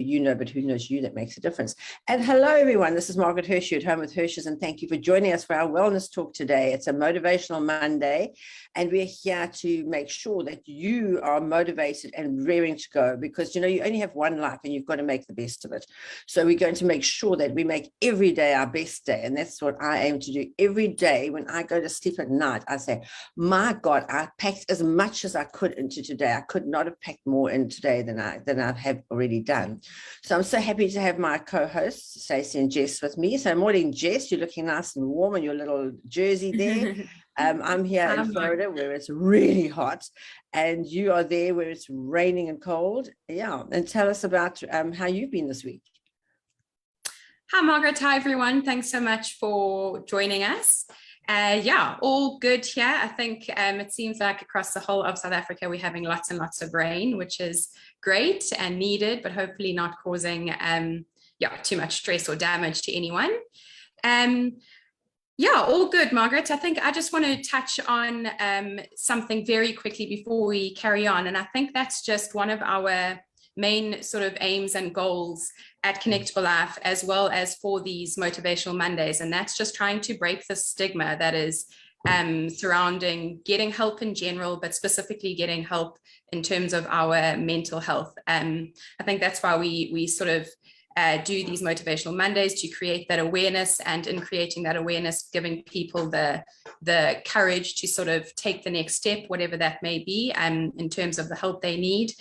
you know, but who knows you, that makes a difference. And hello, everyone. This is Margaret Hershey at Home with Hershey's, and thank you for joining us for our wellness talk today. It's a motivational Monday, and we're here to make sure that you are motivated and raring to go, because, you know, you only have one life and you've got to make the best of it. So we're going to make sure that we make every day our best day. And that's what I aim to do every day. When I go to sleep at night, I say, my God, I packed as much as I could into today. I could not have packed more in today than I have already done. So I'm so happy to have my co-hosts, Stacey and Jess, with me. So morning, Jess, you're looking nice and warm in your little jersey there. I'm here in Florida where it's really hot, and you are there where it's raining and cold. Yeah, and tell us about how you've been this week. Hi, Margaret. Hi, everyone. Thanks so much for joining us. Yeah, all good here. I think it seems like across the whole of South Africa, we're having lots and lots of rain, which is great and needed, but hopefully not causing too much stress or damage to anyone. Yeah, all good, Margaret. I think I just want to touch on something very quickly before we carry on. And I think that's just one of our main sort of aims and goals at Connectable Life, as well as for these Motivational Mondays. And that's just trying to break the stigma that is surrounding getting help in general, but specifically getting help in terms of our mental health. I think that's why we sort of do these Motivational Mondays, to create that awareness, and in creating that awareness, giving people the courage to sort of take the next step, whatever that may be, in terms of the help they need.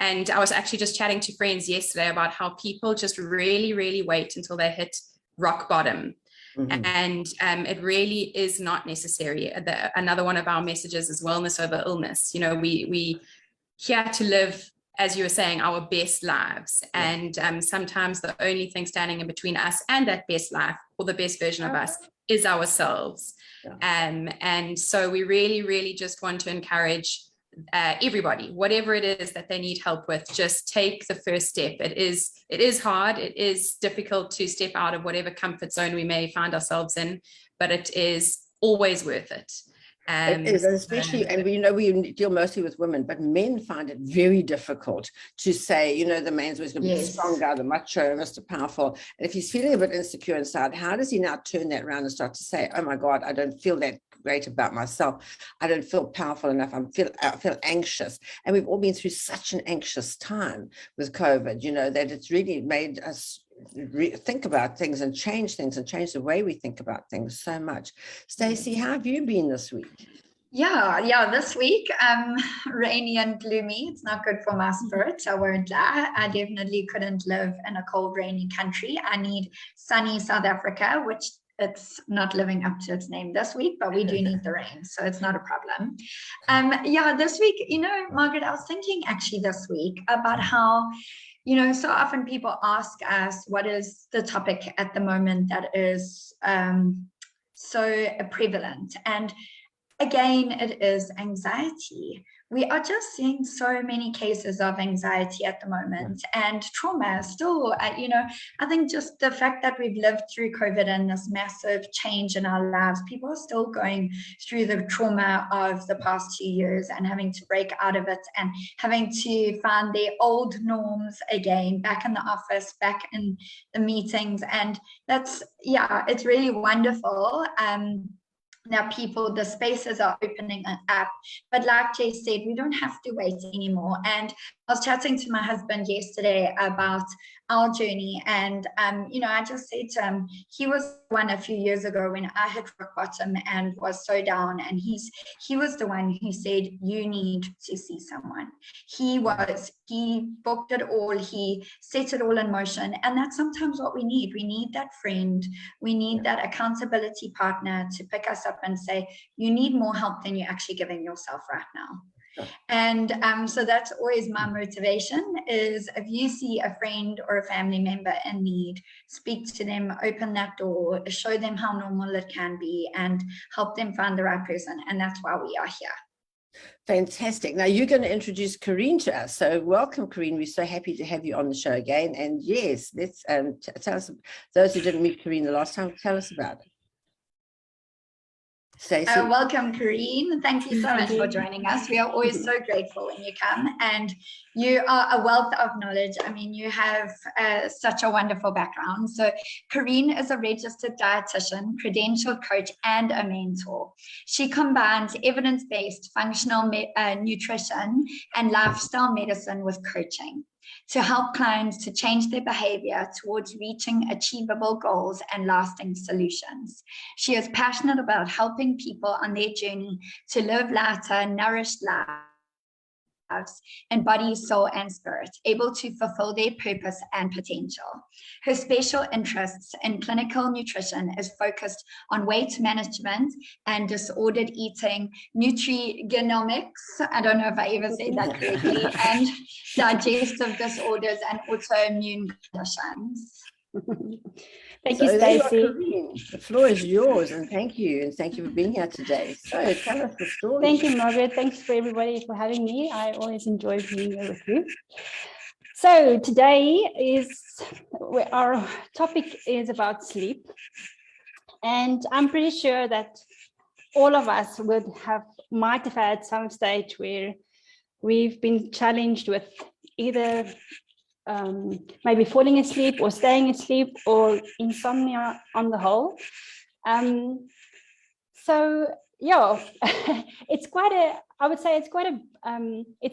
And I was actually just chatting to friends yesterday about how people just really, really wait until they hit rock bottom. And it really is not necessary. Another one of our messages is wellness over illness. You know, we here to live, as you were saying, our best lives. And sometimes the only thing standing in between us and that best life, or the best version of us, is ourselves. And so we really, really just want to encourage everybody, whatever it is that they need help with, just take the first step. It is hard. It is difficult to step out of whatever comfort zone we may find ourselves in, but it is always worth it. It is, especially, and we know we deal mostly with women, but men find it very difficult to say, you know, the man's always going to be the strong guy, the macho, Mr. Powerful. And if he's feeling a bit insecure inside, how does he now turn that around and start to say, oh my God, I don't feel that great about myself. I don't feel powerful enough. I feel anxious. And we've all been through such an anxious time with COVID, you know, that it's really made us think about things and change the way we think about things so much. Stacey, how have you been this week? Yeah, this week, rainy and gloomy. It's not good for my spirits, I won't lie. I definitely couldn't live in a cold, rainy country. I need sunny South Africa, which it's not living up to its name this week, but we do need the rain, so it's not a problem. Yeah, this week, you know, Margaret, I was thinking actually this week about how, you know, so often people ask us, what is the topic at the moment that is so prevalent? And again, it is anxiety. We are just seeing so many cases of anxiety at the moment, and trauma still, you know, I think just the fact that we've lived through COVID and this massive change in our lives, people are still going through the trauma of the past 2 years and having to break out of it and having to find their old norms again, back in the office, back in the meetings. And that's, yeah, it's really wonderful. Now the spaces are opening up, but like Jay said, we don't have to wait anymore. And I was chatting to my husband yesterday about our journey, and you know, I just said to him, he was one a few years ago when I hit rock bottom and was so down, and he was the one who said, you need to see someone. He booked it all, he set it all in motion, and that's sometimes what we need. We need that friend, we need that accountability partner to pick us up and say, you need more help than you're actually giving yourself right now. And so that's always my motivation, is if you see a friend or a family member in need, speak to them, open that door, show them how normal it can be, and help them find the right person. And that's why we are here. Fantastic. Now you're going to introduce Corinne to us. So welcome, Corinne. We're so happy to have you on the show again. And yes, let's tell us, those who didn't meet Corinne the last time, tell us about it. Stacey. Welcome, Karine. Thank you so much for joining us. We are always so grateful when you come, and you are a wealth of knowledge. I mean, you have such a wonderful background. So Karine is a registered dietitian, credentialed coach, and a mentor. She combines evidence-based functional nutrition and lifestyle medicine with coaching to help clients to change their behavior towards reaching achievable goals and lasting solutions. She is passionate about helping people on their journey to live lighter, nourished lives in body, soul, and spirit, able to fulfill their purpose and potential. Her special interests in clinical nutrition is focused on weight management and disordered eating, nutrigenomics, I don't know if I ever said that correctly, and digestive disorders and autoimmune conditions. Thank So you, there you are, Stacey. Karine. The floor is yours, and thank you for being here today. So tell us the story. Thank you, Margaret. Thanks for everybody for having me. I always enjoy being here with you. So today our topic is about sleep. And I'm pretty sure that all of us might have had some stage where we've been challenged with either maybe falling asleep or staying asleep or insomnia on the whole. So yeah, it's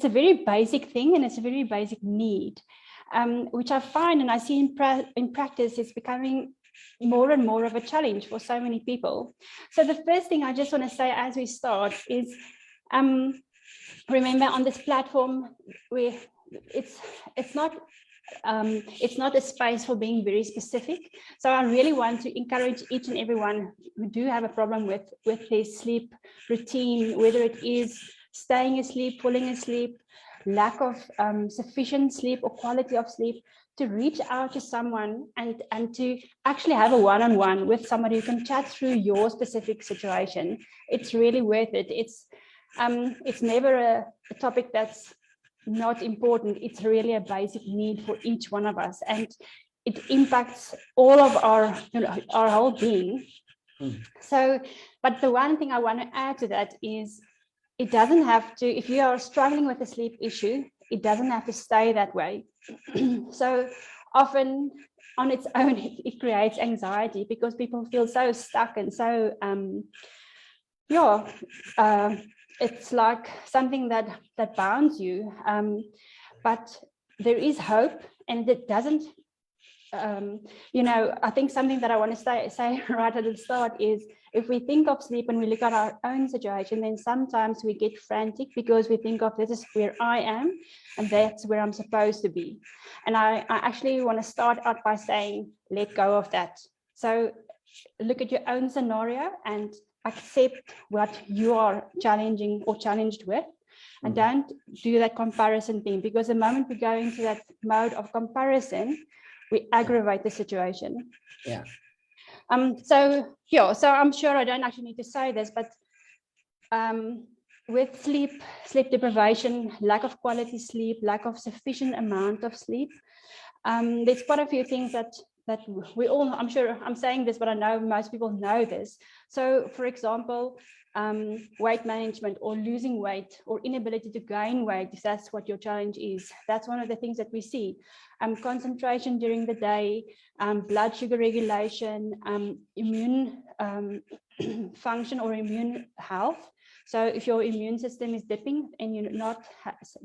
a very basic thing, and it's a very basic need, which I find and I see in practice is becoming more and more of a challenge for so many people. So the first thing I just want to say as we start is, remember on this platform, it's not a space for being very specific. So I really want to encourage each and everyone who do have a problem with their sleep routine, whether it is staying asleep, falling asleep, lack of sufficient sleep or quality of sleep, to reach out to someone and to actually have a one-on-one with somebody who can chat through your specific situation. It's really worth it. It's never a topic that's not important. It's really a basic need for each one of us, and it impacts all of our whole being. So, but the one thing I want to add to that is, it doesn't have to, if you are struggling with a sleep issue, it doesn't have to stay that way. So often on its own, it creates anxiety because people feel so stuck and so it's like something that bounds you, but there is hope, and it doesn't, I think something that I want to say right at the start is, if we think of sleep and we look at our own situation, then sometimes we get frantic because we think of, this is where I am and that's where I'm supposed to be. And I actually want to start out by saying, let go of that. So look at your own scenario and accept what you are challenged with, and don't do that comparison thing, because the moment we go into that mode of comparison, we aggravate the situation. Yeah. So I'm sure I don't actually need to say this, but with sleep deprivation, lack of quality sleep, lack of sufficient amount of sleep, there's quite a few things that we all, I'm sure I'm saying this, but I know most people know this. So for example, weight management or losing weight or inability to gain weight, if that's what your challenge is, that's one of the things that we see. Concentration during the day, blood sugar regulation, immune function or immune health. So if your immune system is dipping and you're not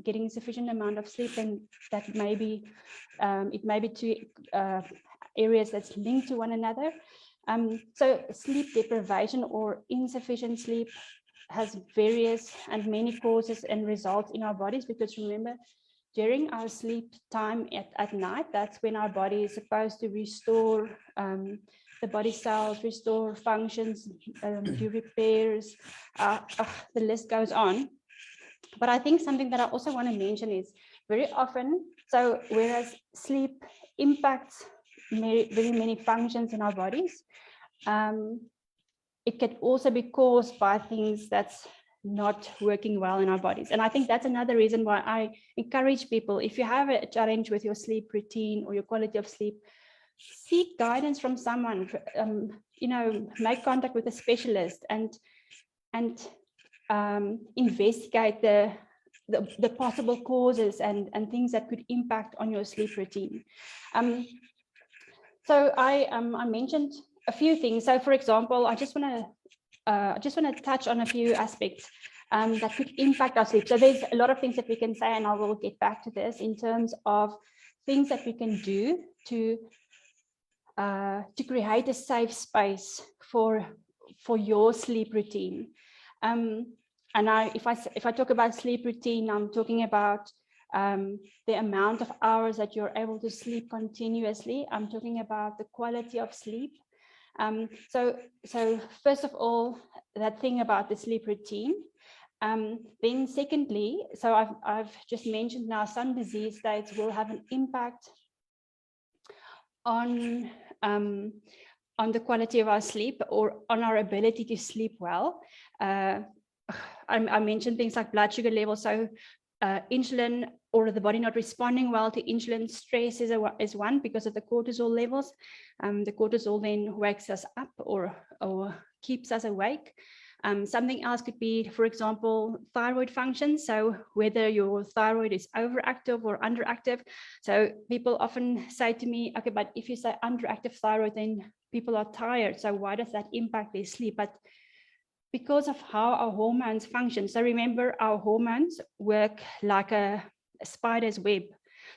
getting sufficient amount of sleep, then that may be, it may be two areas that's linked to one another. So sleep deprivation or insufficient sleep has various and many causes and results in our bodies, because remember, during our sleep time at night, that's when our body is supposed to restore the body cells, restore functions, do repairs, the list goes on. But I think something that I also want to mention is, very often, so whereas sleep impacts very many functions in our bodies, it can also be caused by things that's not working well in our bodies. And I think that's another reason why I encourage people, if you have a challenge with your sleep routine or your quality of sleep, seek guidance from someone, make contact with a specialist and investigate the possible causes and things that could impact on your sleep routine. So I mentioned a few things. So for example, I just want to touch on a few aspects that could impact our sleep. So there's a lot of things that we can say, and I will get back to this in terms of things that we can do to create a safe space for your sleep routine. And if I talk about sleep routine, I'm talking about the amount of hours that you're able to sleep continuously. I'm talking about the quality of sleep. So first of all, that thing about the sleep routine. Then secondly, so I've just mentioned now some disease states will have an impact on the quality of our sleep or on our ability to sleep well. I mentioned things like blood sugar levels. So insulin, or the body not responding well to insulin, stress is one because of the cortisol levels. The cortisol then wakes us up or keeps us awake. Something else could be, for example, thyroid function. So whether your thyroid is overactive or underactive. So people often say to me, okay, but if you say underactive thyroid, then people are tired. So why does that impact their sleep? But because of how our hormones function. So remember, our hormones work like a spider's web.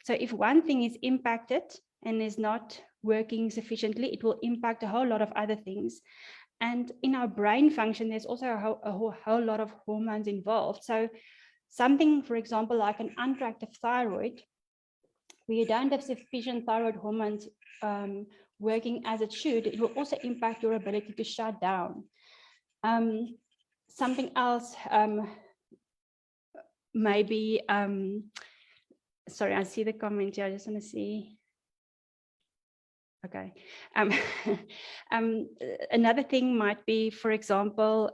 So if one thing is impacted and is not working sufficiently, it will impact a whole lot of other things. And in our brain function, there's also a whole lot of hormones involved. So something, for example, like an underactive thyroid, where you don't have sufficient thyroid hormones working as it should, it will also impact your ability to shut down. Something else, maybe, sorry, I see the comment here, I just want to see. Okay. Another thing might be, for example,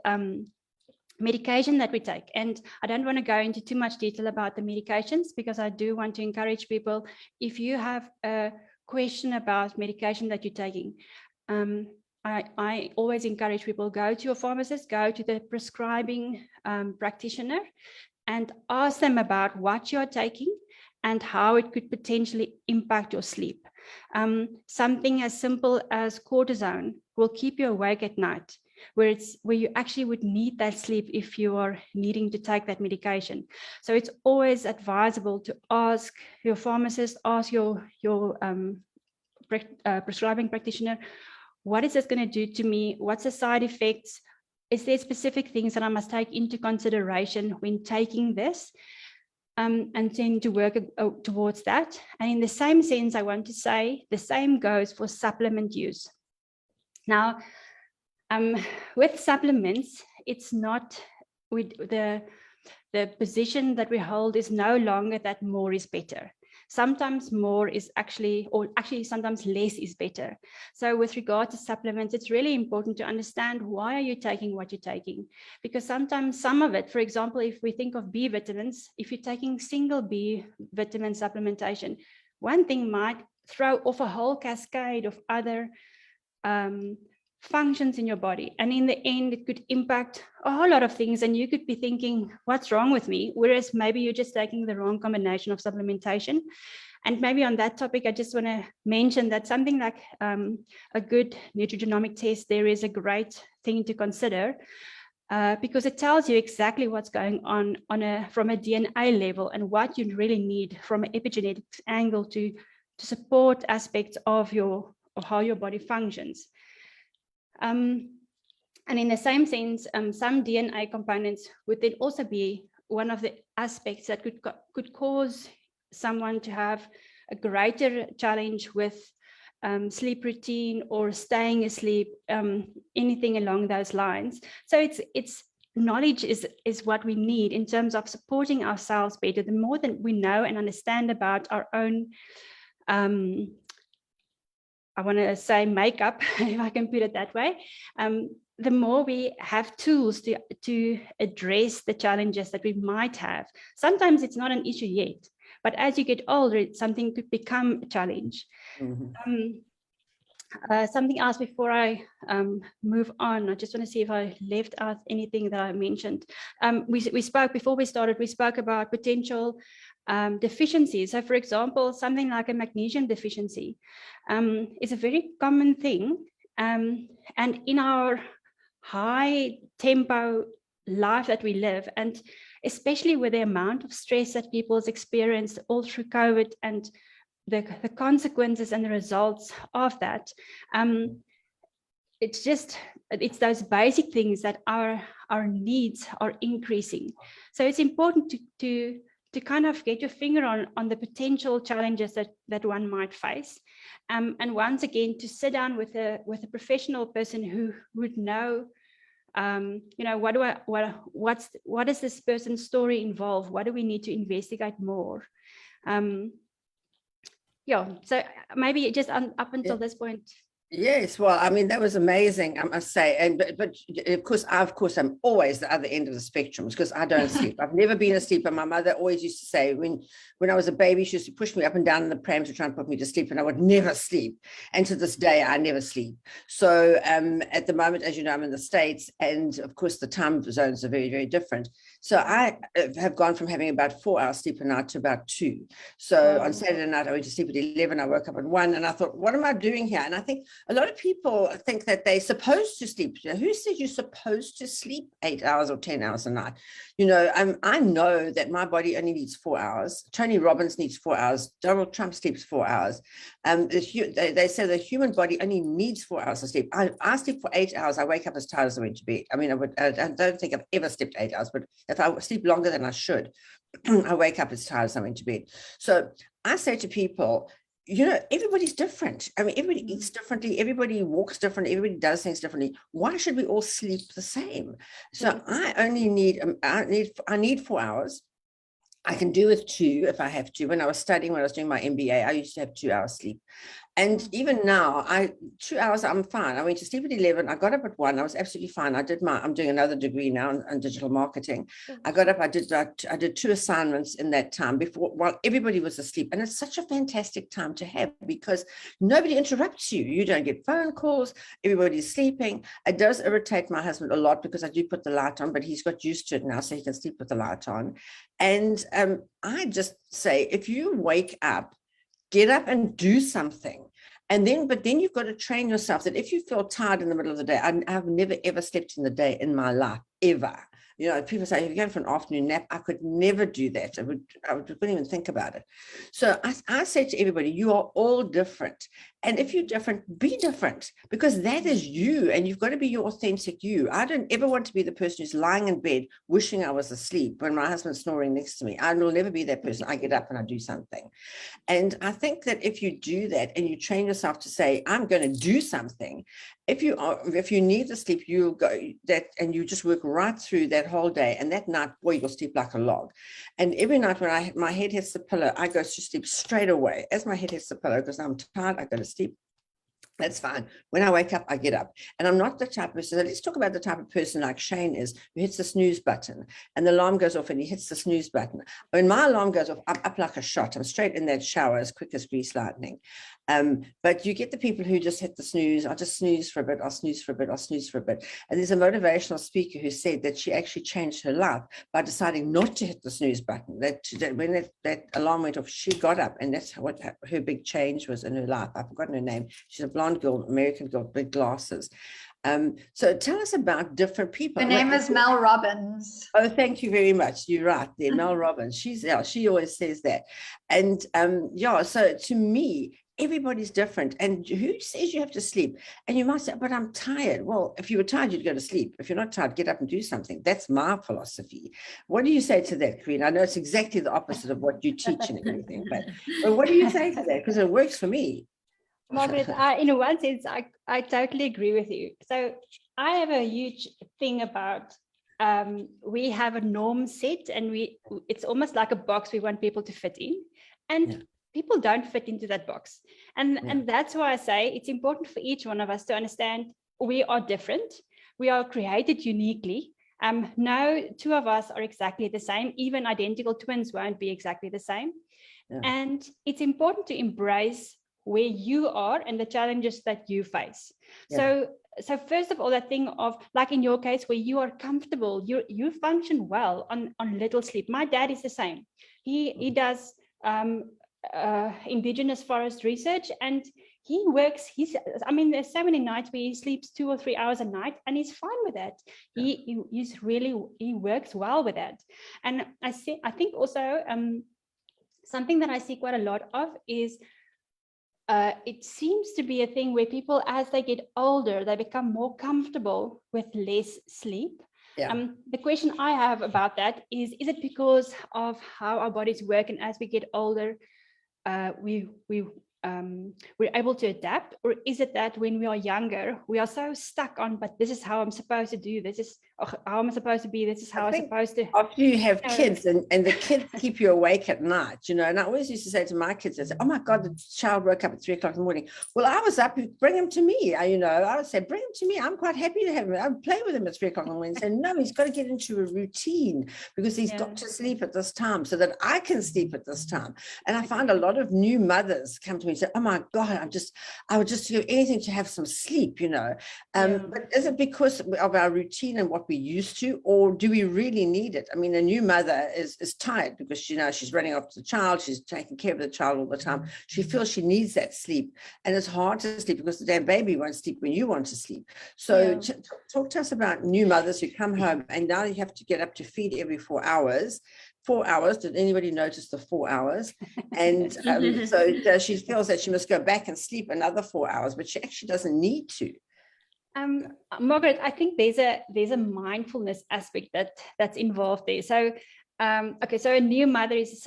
medication that we take. And I don't want to go into too much detail about the medications, because I do want to encourage people, if you have a question about medication that you're taking, I always encourage people, go to your pharmacist, go to the prescribing practitioner and ask them about what you're taking and how it could potentially impact your sleep. Something as simple as cortisone will keep you awake at night, where you actually would need that sleep if you are needing to take that medication. So it's always advisable to ask your pharmacist, ask your prescribing practitioner, what is this going to do to me? What's the side effects? Is there specific things that I must take into consideration when taking this? And then to work towards that. And in the same sense, I want to say the same goes for supplement use. Now, with supplements, it's not with the position that we hold is no longer that more is better. Sometimes more is actually sometimes less is better. So with regard to supplements, it's really important to understand why are you taking what you're taking? Because sometimes some of it, for example, if we think of B vitamins, if you're taking single B vitamin supplementation, one thing might throw off a whole cascade of other functions in your body. And in the end, it could impact a whole lot of things. And you could be thinking, what's wrong with me? Whereas maybe you're just taking the wrong combination of supplementation. And maybe on that topic, I just want to mention that something like a good nutrigenomic test, there is a great thing to consider because it tells you exactly what's going on from a DNA level and what you really need from an epigenetics angle to support aspects of how your body functions. And in the same sense, some DNA components would then also be one of the aspects that could cause someone to have a greater challenge with sleep routine or staying asleep, anything along those lines. So it's knowledge is what we need in terms of supporting ourselves better. The more that we know and understand about our own I want to say makeup, if I can put it that way, the more we have tools to address the challenges that we might have. Sometimes it's not an issue yet, but as you get older, something could become a challenge. Mm-hmm. Something else before I move on, I just want to see if I left out anything that I mentioned. We spoke, before we started, we spoke about potential deficiencies. So for example, something like a magnesium deficiency is a very common thing. And in our high tempo life that we live, and especially with the amount of stress that people's experienced all through COVID and the consequences and the results of that, it's those basic things that our needs are increasing. So it's important to kind of get your finger on the potential challenges that one might face, and once again to sit down with a professional person who would know, what does this person's story involve? What do we need to investigate more? So maybe just up until this point. Yes, well, I mean, that was amazing, I must say. And but of course, I'm always the other end of the spectrum because I don't sleep. I've never been asleep. And my mother always used to say when I was a baby, she used to push me up and down in the pram to try and put me to sleep, and I would never sleep. And to this day, I never sleep. So at the moment, as you know, I'm in the States, and of course, the time zones are very, very different. So I have gone from having about 4 hours sleep a night to about 2. So on Saturday night, I went to sleep at 11. I woke up at 1, and I thought, what am I doing here? And I think a lot of people think that they're supposed to sleep. Who says you're supposed to sleep 8 hours or 10 hours a night? I know that my body only needs 4 hours. Tony Robbins needs 4 hours. Donald Trump sleeps 4 hours. They say the human body only needs 4 hours of sleep. I sleep for 8 hours. I wake up as tired as I went to bed. I mean, I don't think I've ever slept 8 hours, but if I sleep longer than I should, I wake up as tired as I went to bed. So I say to people, everybody's different. I mean, everybody eats differently. Everybody walks differently. Everybody does things differently. Why should we all sleep the same? So I need 4 hours. I can do with 2 if I have to. When I was doing my MBA, I used to have 2 hours sleep. And even now, 2 hours, I'm fine. I went to sleep at 11. I got up at 1. I was absolutely fine. I'm doing another degree now in digital marketing. I got up, I did 2 assignments in that time while everybody was asleep. And it's such a fantastic time to have because nobody interrupts you. You don't get phone calls. Everybody's sleeping. It does irritate my husband a lot because I do put the light on, but he's got used to it now, so he can sleep with the light on. And I just say, if you wake up, get up and do something. But then you've got to train yourself that if you feel tired in the middle of the day, I've never, ever slept in the day in my life, ever. People say, if you're going for an afternoon nap, I could never do that. I wouldn't even think about it. So I say to everybody, you are all different. And if you're different, be different, because that is you, and you've got to be your authentic you. I don't ever want to be the person who's lying in bed wishing I was asleep when my husband's snoring next to me. I will never be that person. I get up and I do something. And I think that if you do that and you train yourself to say, I'm going to do something, if you need to sleep, you'll go that, and you just work right through that whole day. And that night, boy, you'll sleep like a log. And every night when my head hits the pillow, I go to sleep straight away. As my head hits the pillow, because I'm tired, I go to sleep. That's fine. When I wake up, I get up. And I'm not the type of person, so let's talk about the type of person like Shane is, who hits the snooze button and the alarm goes off and he hits the snooze button. When my alarm goes off, I'm up like a shot. I'm straight in that shower as quick as grease lightning. But you get the people who just hit the snooze. I'll just snooze for a bit. I'll snooze for a bit. I'll snooze for a bit. And there's a motivational speaker who said that she actually changed her life by deciding not to hit the snooze button. That when that alarm went off, she got up, and that's what her big change was in her life. I've forgotten her name. She's a blonde girl, American girl, big glasses. So tell us about different people. Her name is Mel Robbins. Oh, thank you very much. You're right there, Mel Robbins. She always says that. And so to me, everybody's different. And who says you have to sleep? And you might say, but I'm tired. Well, if you were tired, you'd go to sleep. If you're not tired, get up and do something. That's my philosophy. What do you say to that, Queen? I know it's exactly the opposite of what you teach and everything, but what do you say to that? Because it works for me. Margaret, in one sense, I totally agree with you. So I have a huge thing about we have a norm set, and it's almost like a box we want people to fit in, and people don't fit into that box. And that's why I say it's important for each one of us to understand we are different. We are created uniquely. No two of us are exactly the same. Even identical twins won't be exactly the same. Yeah. And it's important to embrace where you are and the challenges that you face. Yeah. So first of all, that thing of, like in your case, where you are comfortable, you function well on little sleep. My dad is the same. He does indigenous forest research, and he works, there's so many nights where he sleeps 2 or 3 hours a night, and he's fine with that. He works well with that. And I think also something that I see quite a lot of is it seems to be a thing where people, as they get older, they become more comfortable with less sleep. Yeah. The question I have about that is it because of how our bodies work, and as we get older, we're able to adapt? Or is it that when we are younger, we are so stuck on, but this is how I'm supposed to do, this is how I'm supposed to be, this is how I'm supposed to. After you have kids and the kids keep you awake at night, you know, and I always used to say to my kids, I said, oh my God, the child woke up at 3 o'clock in the morning. Well, I was up, bring him to me. I would say, bring him to me. I'm quite happy to have him. I would play with him at 3 o'clock in the morning and say, no, he's got to get into a routine because he's got to sleep at this time so that I can sleep at this time. And I find a lot of new mothers come to me and say, oh my God, I would just do anything to have some sleep, you know. But is it because of our routine and what we used to, or do we really need it? I mean, a new mother is tired because, you know, she's running after the child, she's taking care of the child all the time. She feels she needs that sleep, and it's hard to sleep because the damn baby won't sleep when you want to sleep. So talk to us about new mothers who come home and now you have to get up to feed every 4 hours. 4 hours. Did anybody notice the 4 hours? And so she feels that she must go back and sleep another 4 hours, but she actually doesn't need to. Margaret, I think there's a mindfulness aspect that's involved there. So so a new mother is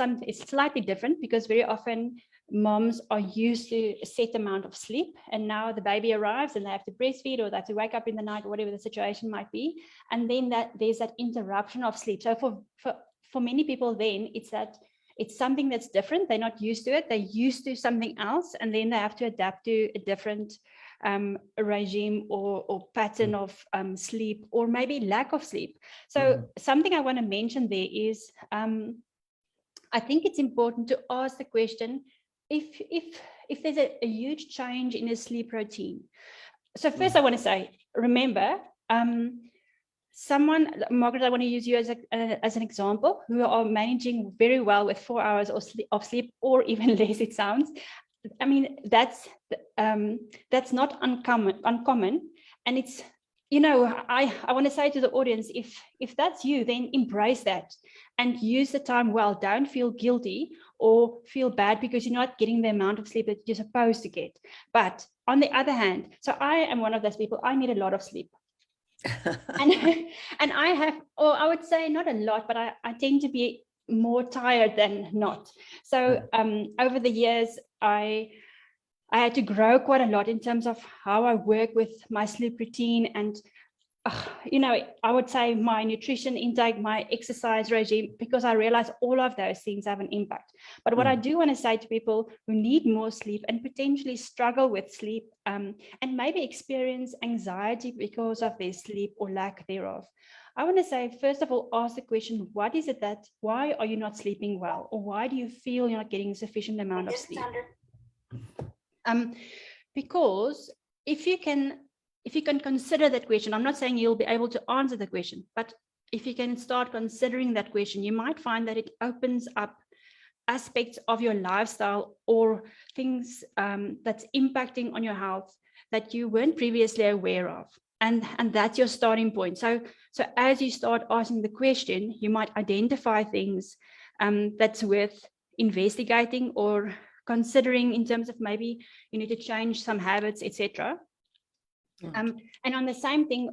slightly different because very often moms are used to a set amount of sleep, and now the baby arrives and they have to breastfeed or they have to wake up in the night or whatever the situation might be, and then there's that interruption of sleep. So for many people, then it's something that's different. They're not used to it. They're used to something else, and then they have to adapt to a different regime or pattern of sleep, or maybe lack of sleep. So something I want to mention there is, I think it's important to ask the question, if there's a huge change in a sleep routine. So first I want to say, remember, Margaret, I want to use you as an example, who are managing very well with 4 hours of sleep, or even less, it sounds. I mean, that's not uncommon. And it's, you know, I want to say to the audience, if that's you, then embrace that and use the time well. Don't feel guilty or feel bad because you're not getting the amount of sleep that you're supposed to get. But on the other hand, so I am one of those people, I need a lot of sleep. and I have, or I would say not a lot, but I tend to be more tired than not. So over the years, I had to grow quite a lot in terms of how I work with my sleep routine, and you know, I would say my nutrition intake, my exercise regime, because I realize all of those things have an impact. But what I do want to say to people who need more sleep and potentially struggle with sleep, and maybe experience anxiety because of their sleep or lack thereof, I want to say, first of all, ask the question, why are you not sleeping well? Or why do you feel you're not getting a sufficient amount of sleep? Because if you can consider that question, I'm not saying you'll be able to answer the question, but if you can start considering that question, you might find that it opens up aspects of your lifestyle or things that's impacting on your health that you weren't previously aware of. And that's your starting point. So as you start asking the question, you might identify things that's worth investigating or considering in terms of maybe you need to change some habits, etc. And on the same thing,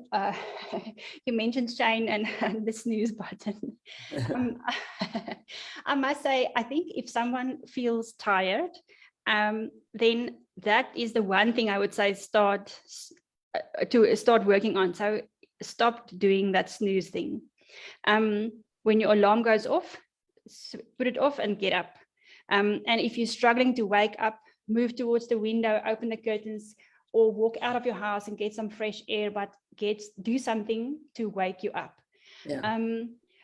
you mentioned Shane and the snooze button. I must say, I think if someone feels tired, then that is the one thing I would say start working on. So stop doing that snooze thing. When your alarm goes off, put it off and get up. And if you're struggling to wake up, move towards the window, open the curtains, or walk out of your house and get some fresh air, but do something to wake you up.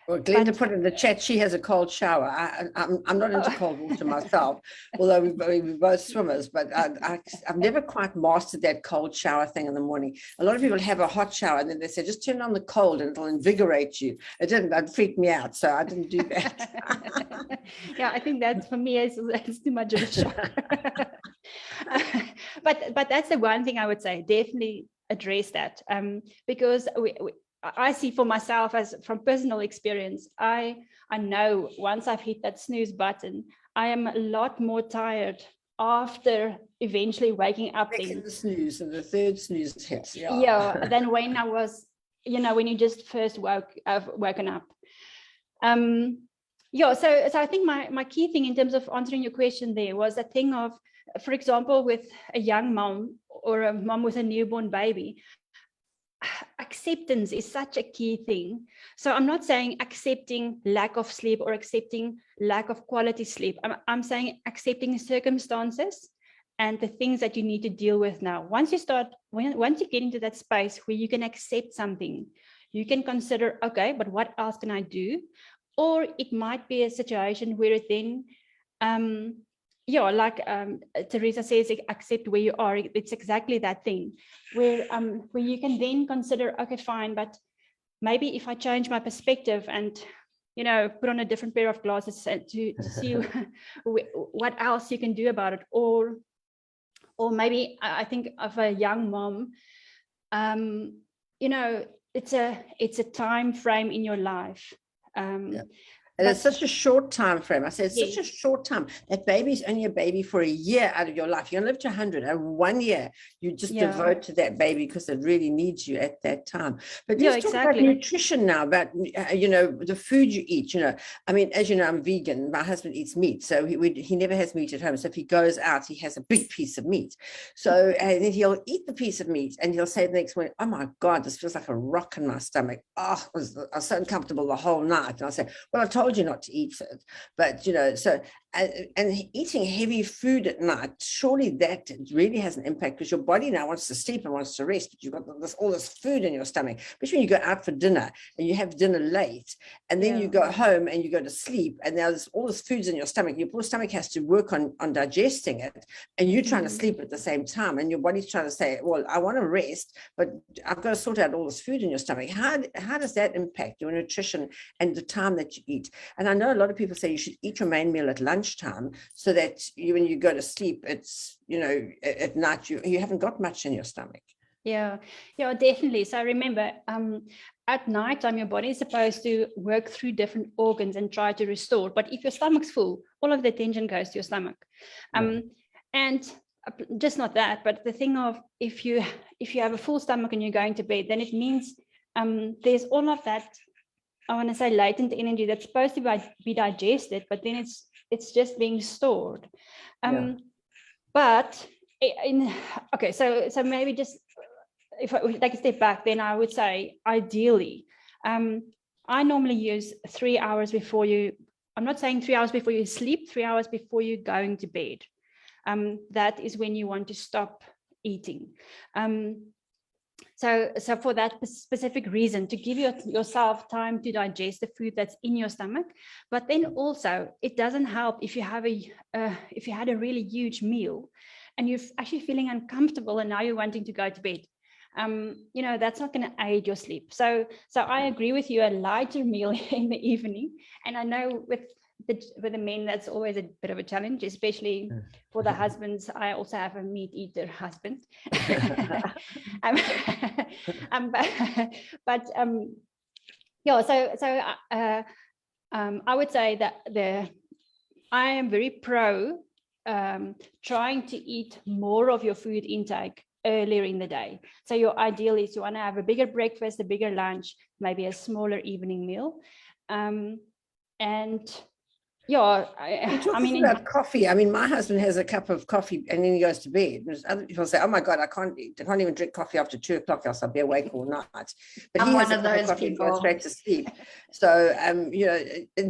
Well, Glenda But- put in the chat, she has a cold shower. I'm not into cold water myself, although we're both swimmers, but I've never quite mastered that cold shower thing in the morning. A lot of people have a hot shower and then they say, just turn on the cold and it'll invigorate you. It didn't, that freaked me out. So I didn't do that. Yeah, I think that for me is too much of a shock. But that's the one thing I would say, definitely address that, because I see for myself, as from personal experience, I know once I've hit that snooze button, I am a lot more tired after eventually waking up. Second snooze and the third snooze hits. Yeah, than when I was, when you just first woken up. Yeah, so I think my key thing in terms of answering your question there was that thing of, for example, with a young mom or a mom with a newborn baby, acceptance is such a key thing. So I'm not saying accepting lack of sleep or accepting lack of quality sleep. I'm saying accepting circumstances and the things that you need to deal with now. Once you get into that space where you can accept something, you can consider, okay, but what else can I do? Or it might be a situation where it then, like Teresa says, accept where you are. It's exactly that thing where you can then consider, okay, fine, but maybe if I change my perspective and, put on a different pair of glasses to see what else you can do about it. Or maybe I think of a young mom, it's a time frame in your life. And it's such a short time frame. I said, it's Yes. such a short time. That baby's only a baby for a year out of your life. You're going to live to 100, and 1 year you just devote to that baby because it really needs you at that time. But let's talk about nutrition now, about, the food you eat. I mean, as you know, I'm vegan. My husband eats meat. So he never has meat at home. So if he goes out, he has a big piece of meat. So and then he'll eat the piece of meat and he'll say the next morning, oh my God, this feels like a rock in my stomach. Oh, I was so uncomfortable the whole night. And I'll say, well, I told you not to eat it. But so and eating heavy food at night, surely that really has an impact, because your body now wants to sleep and wants to rest, but you've got all this food in your stomach, especially when you go out for dinner and you have dinner late and then you go home and you go to sleep and there's all this food's in your stomach. Your poor stomach has to work on digesting it, and you're trying to sleep at the same time, and your body's trying to say, well, I want to rest, but I've got to sort out all this food in your stomach. How does that impact your nutrition and the time that you eat? And I know a lot of people say you should eat your main meal at lunchtime so that when you go to sleep, it's, at night, you haven't got much in your stomach. Yeah, definitely. So remember, at night time, your body is supposed to work through different organs and try to restore. But if your stomach's full, all of the attention goes to your stomach. And just not that, but the thing of, if you have a full stomach and you're going to bed, then it means there's all of that, I want to say, latent energy that's supposed to be digested, but then it's just being stored. But so maybe just, if we take a step back, then I would say, ideally, I normally use 3 hours before I'm not saying 3 hours before you sleep, 3 hours before you're going to bed. That is when you want to stop eating. So for that specific reason, to give yourself time to digest the food that's in your stomach. But then also, it doesn't help if you had a really huge meal and you're actually feeling uncomfortable and now you're wanting to go to bed. That's not going to aid your sleep. So I agree with you, a lighter meal in the evening. And I know with the men, that's always a bit of a challenge, especially for the husbands. I also have a meat eater husband. I would say that I am very pro trying to eat more of your food intake earlier in the day. So your ideal is you want to have a bigger breakfast, a bigger lunch, maybe a smaller evening meal. And Yeah, You're talking I mean, about coffee. I mean, my husband has a cup of coffee and then he goes to bed. There's other people say, "Oh my God, I can't even drink coffee after 2 o'clock, else I'll be awake all night." But I'm he has one a of cup of those coffee and goes people. straight to sleep. So,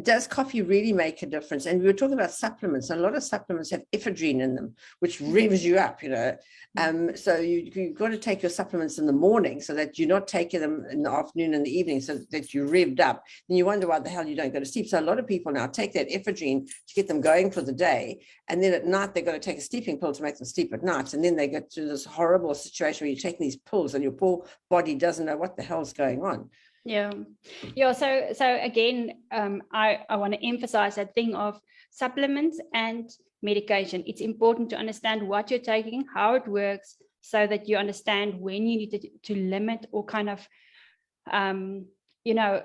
does coffee really make a difference? And we were talking about supplements. A lot of supplements have ephedrine in them, which revs you up. So you've got to take your supplements in the morning so that you're not taking them in the afternoon and the evening, so that you're revved up. And you wonder why the hell you don't go to sleep. So a lot of people now take that ephedrine to get them going for the day, and then at night they've got to take a sleeping pill to make them sleep at night, and then they get to this horrible situation where you're taking these pills and your poor body doesn't know what the hell's going on. yeah. So again, I want to emphasize that thing of supplements and medication. It's important to understand what you're taking, how it works, so that you understand when you need to limit or kind of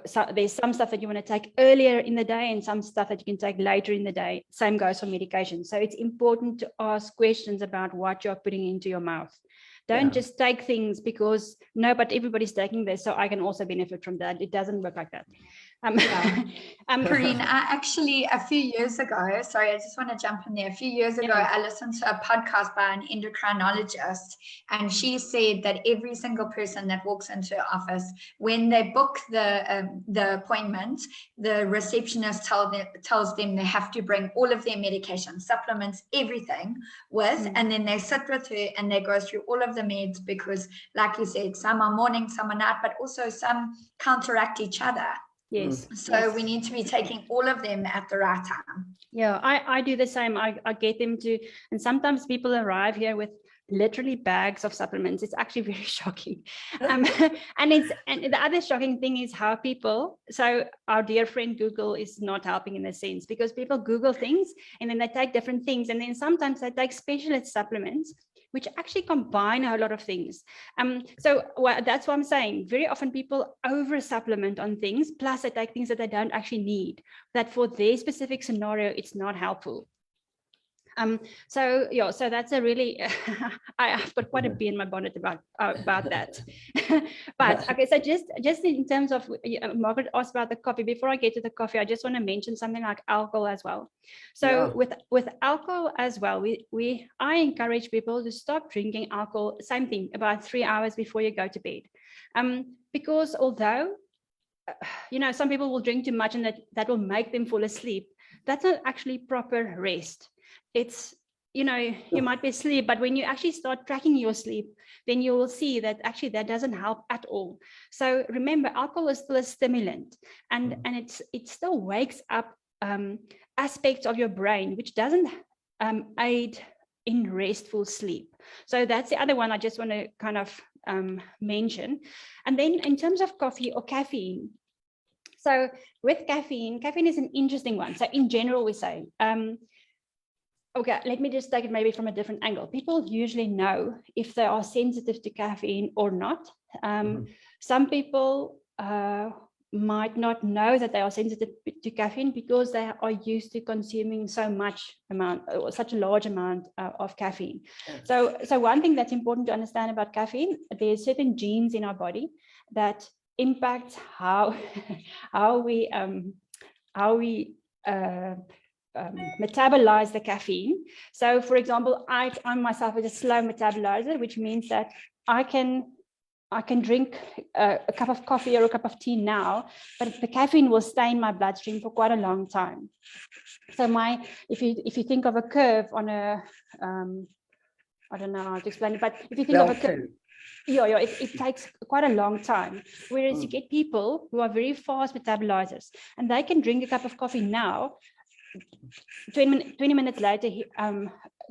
so there's some stuff that you want to take earlier in the day and some stuff that you can take later in the day. Same goes for medication. So it's important to ask questions about what you're putting into your mouth. Don't just take things because but everybody's taking this, so I can also benefit from that. It doesn't work like that. Karine, actually, a few years ago, sorry, I just want to jump in there. A few years ago, I listened to a podcast by an endocrinologist, and she said that every single person that walks into her office, when they book the appointment, the receptionist tells them they have to bring all of their medication, supplements, everything with, and then they sit with her and they go through all of the meds because, like you said, some are morning, some are night, but also some counteract each other. Yes. So we need to be taking all of them at the right time. Yeah, I do the same. I get them to, and sometimes people arrive here with literally bags of supplements. It's actually very shocking. And the other shocking thing is how people, so our dear friend Google is not helping in a sense, because people Google things and then they take different things, and then sometimes they take specialist supplements which actually combine a lot of things. So that's what I'm saying. Very often people over supplement on things, plus they take things that they don't actually need, that for their specific scenario, it's not helpful. So that's a really, I've got quite a bee in my bonnet about that. But okay, so just in terms of, Margaret asked about the coffee. Before I get to the coffee, I just want to mention something like alcohol as well. So with alcohol as well, I encourage people to stop drinking alcohol, same thing, about 3 hours before you go to bed. Because although, some people will drink too much and that will make them fall asleep, that's not actually proper rest. It's, you might be asleep, but when you actually start tracking your sleep, then you will see that actually that doesn't help at all. So remember, alcohol is still a stimulant, and it still wakes up aspects of your brain, which doesn't aid in restful sleep. So that's the other one I just want to kind of mention. And then in terms of coffee or caffeine, so with caffeine is an interesting one. So in general, we say, okay, let me just take it maybe from a different angle. People usually know if they are sensitive to caffeine or not. Some people might not know that they are sensitive to caffeine because they are used to consuming such a large amount of caffeine. So one thing that's important to understand about caffeine, there's certain genes in our body that impact how we metabolize the caffeine. So for example, I myself is a slow metabolizer, which means that I can drink a cup of coffee or a cup of tea now, but the caffeine will stay in my bloodstream for quite a long time. So if you think of a curve on a I don't know how to explain it, but if you think of a curve, it takes quite a long time. Whereas you get people who are very fast metabolizers, and they can drink a cup of coffee now, 20 minutes later,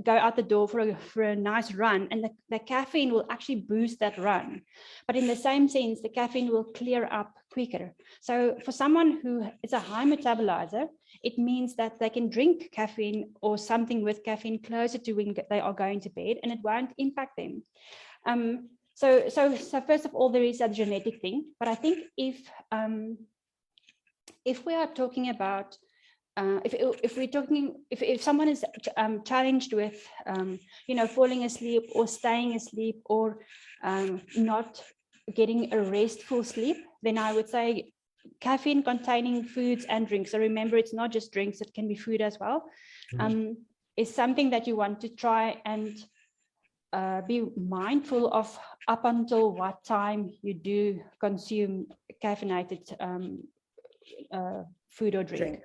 go out the door for a nice run, and the caffeine will actually boost that run. But in the same sense, the caffeine will clear up quicker. So for someone who is a high metabolizer, it means that they can drink caffeine or something with caffeine closer to when they are going to bed, and it won't impact them. So first of all, there is a genetic thing, but I think if we are talking about if someone is challenged with falling asleep or staying asleep or not getting a restful sleep, then I would say caffeine containing foods and drinks, so remember it's not just drinks, it can be food as well, is something that you want to try and be mindful of up until what time you do consume caffeinated food or drink.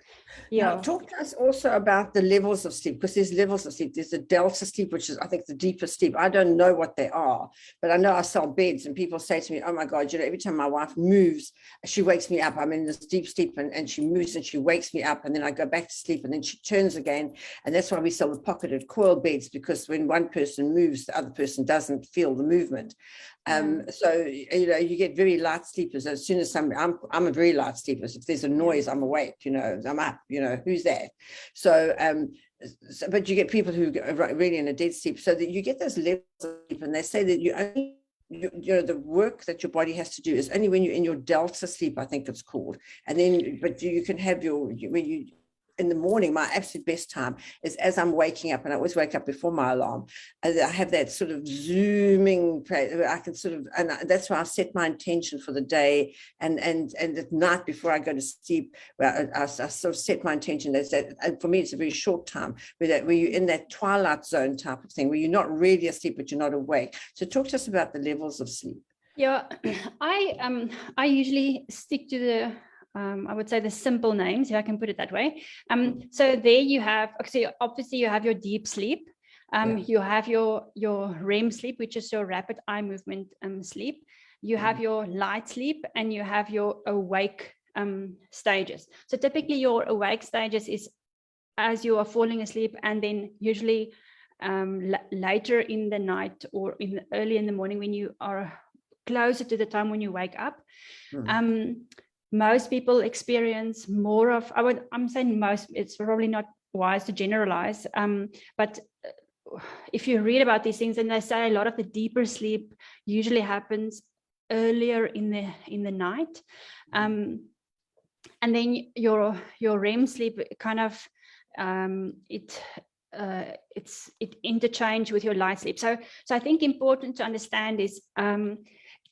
Now, talk to us also about the levels of sleep, because there's levels of sleep. There's a delta sleep, which is, I think, the deepest sleep. I don't know what they are, but I know I sell beds, and people say to me, oh my God, every time my wife moves, she wakes me up. I'm in this deep sleep, and she moves and she wakes me up, and then I go back to sleep, and then she turns again. And that's why we sell the pocketed coil beds, because when one person moves, the other person doesn't feel the movement. So, you get very light sleepers. As soon as I'm a very light sleeper. So if there's a noise, I'm awake, I'm up, who's that? So, but you get people who are really in a dead sleep, so that you get those levels of sleep, and they say that you only, the work that your body has to do is only when you're in your delta sleep, I think it's called. And then, but you can have when you, in the morning, my absolute best time is as I'm waking up, and I always wake up before my alarm. I have that sort of zooming, I can sort of, and that's why I set my intention for the day, and at night before I go to sleep, I sort of set my intention. And for me, it's a very short time where you're in that twilight zone type of thing, where you're not really asleep, but you're not awake. So talk to us about the levels of sleep. Yeah, I usually stick to the I would say the simple names, if I can put it that way. So there you have, obviously you have your deep sleep. You have your REM sleep, which is your rapid eye movement sleep. You have your light sleep, and you have your awake stages. So typically your awake stages is as you are falling asleep, and then usually later in the night or early in the morning when you are closer to the time when you wake up. Most people experience more of, I'm saying most, it's probably not wise to generalize, but if you read about these things, and they say a lot of the deeper sleep usually happens earlier in the night, and then your REM sleep kind of it interchange with your light sleep. So I think important to understand is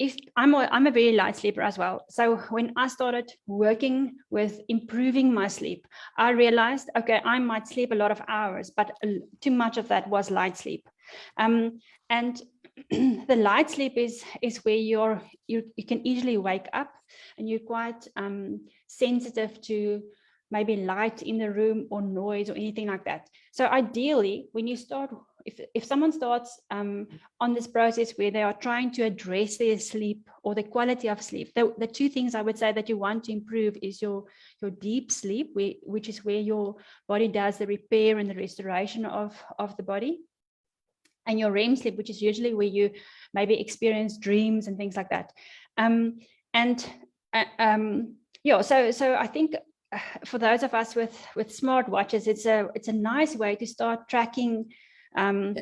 if I'm a very light sleeper as well. So when I started working with improving my sleep, I realized, okay, I might sleep a lot of hours, but too much of that was light sleep. And the light sleep is where you can easily wake up, and you're quite sensitive to maybe light in the room or noise or anything like that. So ideally, when you start, if someone starts on this process where they are trying to address their sleep or the quality of sleep, the two things I would say that you want to improve is your deep sleep, which is where your body does the repair and the restoration of the body, and your REM sleep, which is usually where you maybe experience dreams and things like that. So I think for those of us with smartwatches, it's a nice way to start tracking. I'm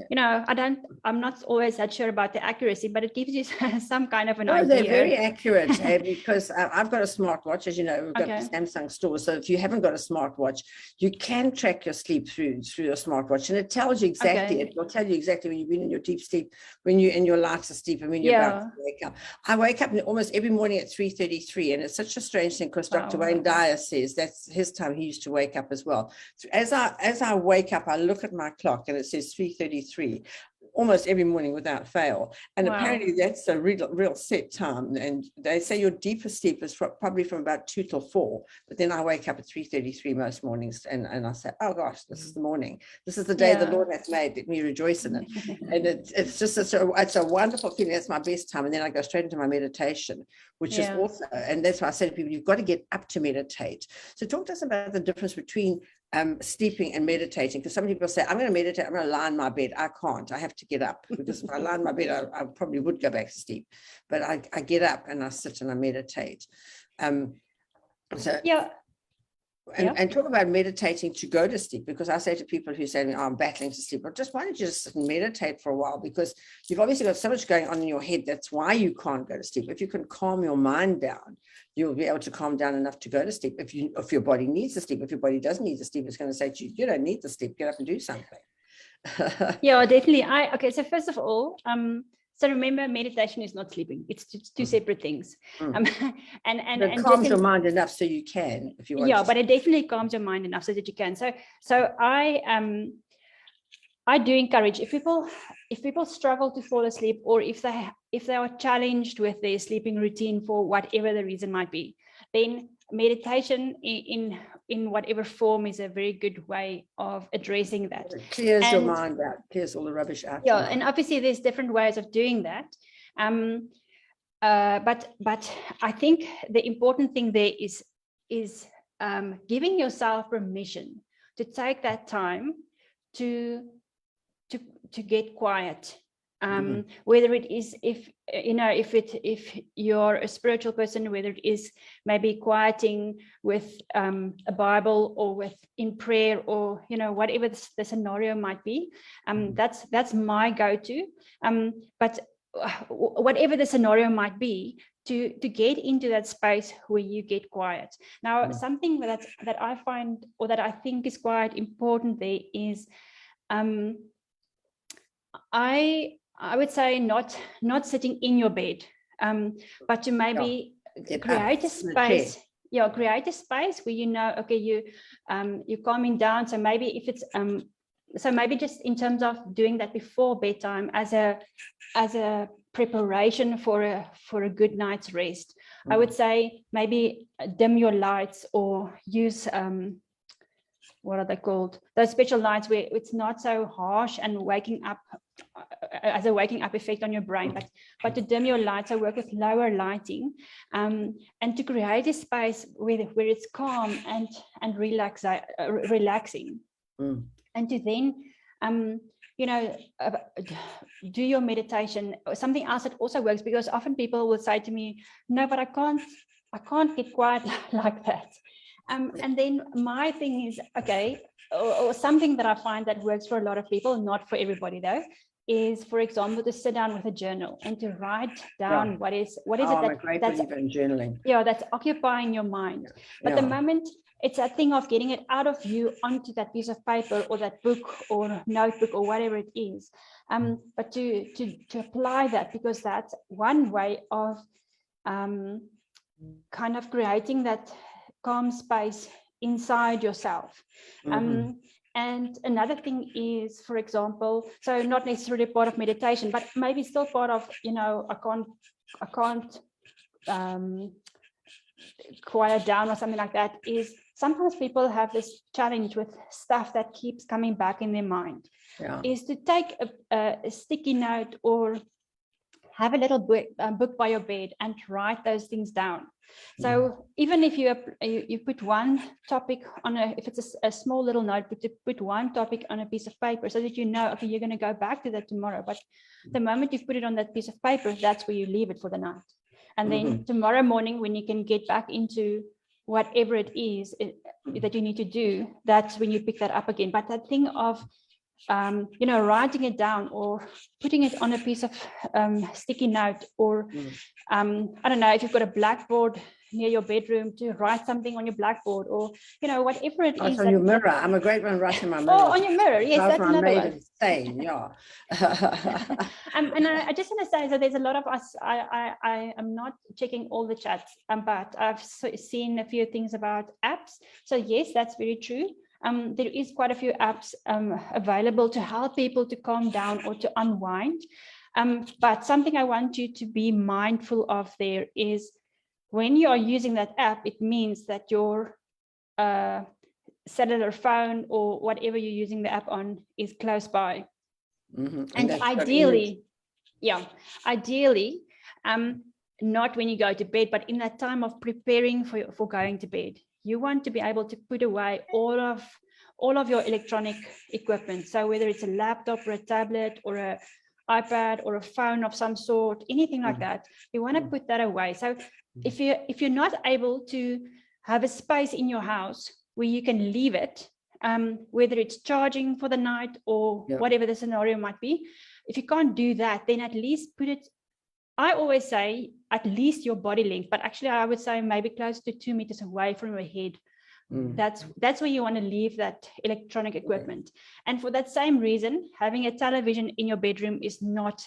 not always that sure about the accuracy, but it gives you some kind of an idea. They're very accurate, because I've got a smartwatch, as you know, we've got the Samsung store. So if you haven't got a smartwatch, you can track your sleep through your smartwatch, and it tells you exactly. It will tell you exactly when you've been in your deep sleep, when you're in your lighter sleep, and when you're about to wake up. I wake up almost every morning at 3:33, and it's such a strange thing, because Dr. Wayne Dyer says that's his time. He used to wake up as well. As I wake up, I look at my clock, and it says 3:33 almost every morning without fail, and apparently that's a real set time. And they say your deepest sleep is probably from about 2 till 4, but then I wake up at 3:33 most mornings, and I say, oh gosh, this is the morning, this is the day the Lord hath made, let me rejoice in it. And it's a wonderful feeling. That's my best time. And then I go straight into my meditation, which is also, and that's why I say to people, you've got to get up to meditate. So talk to us about the difference between sleeping and meditating, because some people say, I'm going to meditate, I'm going to lie in my bed. I can't, I have to get up, because if I lie in my bed, I probably would go back to sleep, but I get up and I sit and I meditate. And talk about meditating to go to sleep, because I say to people who say, I'm battling to sleep, well, why don't you just sit and meditate for a while, because you've obviously got so much going on in your head. That's why you can't go to sleep. If you can calm your mind down, you'll be able to calm down enough to go to sleep. If your body needs to sleep, if your body doesn't need to sleep, it's going to say to you, you don't need to sleep, get up and do something. Yeah, definitely. So first of all, So remember, meditation is not sleeping. It's two separate things. It And calms just your mind enough so you can, if you want. yeah, but it definitely calms your mind enough so that you can. So I do encourage, if people struggle to fall asleep, or if they are challenged with their sleeping routine for whatever the reason might be, then meditation in whatever form is a very good way of addressing that. It clears your mind out, clears all the rubbish out. Yeah, and obviously there's different ways of doing that. But I think the important thing there is giving yourself permission to take that time to get quiet. Whether it is, if you're a spiritual person, whether it is maybe quieting with a Bible, or in prayer, or whatever the scenario might be, that's my go-to. But whatever the scenario might be, to get into that space where you get quiet. Now, something that I find, or that I think is quite important there is, I would say not sitting in your bed, but to maybe create a space. Yeah, create a space where okay, you're calming down. So maybe if it's so maybe just in terms of doing that before bedtime as a preparation for a good night's rest, I would say maybe dim your lights, or use what are they called? Those special lights where it's not so harsh and waking up as a waking up effect on your brain, but to dim your lights. I work with lower lighting, and to create a space where it's calm and relaxing, and to then do your meditation. Something else that also works, because often people will say to me, no, but I can't get quiet like that. And then my thing is, okay, or something that I find that works for a lot of people, not for everybody though, is, for example, to sit down with a journal and to write down what is it that's journaling. Yeah, that's occupying your mind. But the moment it's a thing of getting it out of you onto that piece of paper, or that book, or notebook, or whatever it is, but to apply that, because that's one way of kind of creating that calm space inside yourself. And another thing is, for example, so not necessarily part of meditation, but maybe still part of, I can't quiet down or something like that, is sometimes people have this challenge with stuff that keeps coming back in their mind. Is to take a sticky note, or have a little book by your bed, and write those things down. So even if you put one topic on if it's a small little notebook, to put one topic on a piece of paper, so that okay, you're going to go back to that tomorrow. But the moment you've put it on that piece of paper, that's where you leave it for the night. And then tomorrow morning, when you can get back into whatever it is that you need to do, that's when you pick that up again. But that thing of writing it down, or putting it on a piece of sticky note, or I don't know, if you've got a blackboard near your bedroom, to write something on your blackboard, or whatever it is. On your mirror. I'm a great one writing my mirror. Oh, on your mirror, yes, that's another one. Insane, yeah. And I just want to say that there's a lot of us. I am not checking all the chats, but I've seen a few things about apps. So yes, that's very true. There is quite a few apps available to help people to calm down or to unwind. But something I want you to be mindful of there is, when you are using that app, it means that your cellular phone, or whatever you're using the app on, is close by. And ideally, not when you go to bed, but in that time of preparing for going to bed. You want to be able to put away all of your electronic equipment. So whether it's a laptop, or a tablet, or an iPad, or a phone of some sort, anything like that, you want to put that away. So if you're not able to have a space in your house where you can leave it, whether it's charging for the night, or whatever the scenario might be, if you can't do that, then at least put it, I always say, at least your body length, but actually I would say maybe close to 2 meters away from your head. That's where you want to leave that electronic equipment. And for that same reason, having a television in your bedroom is not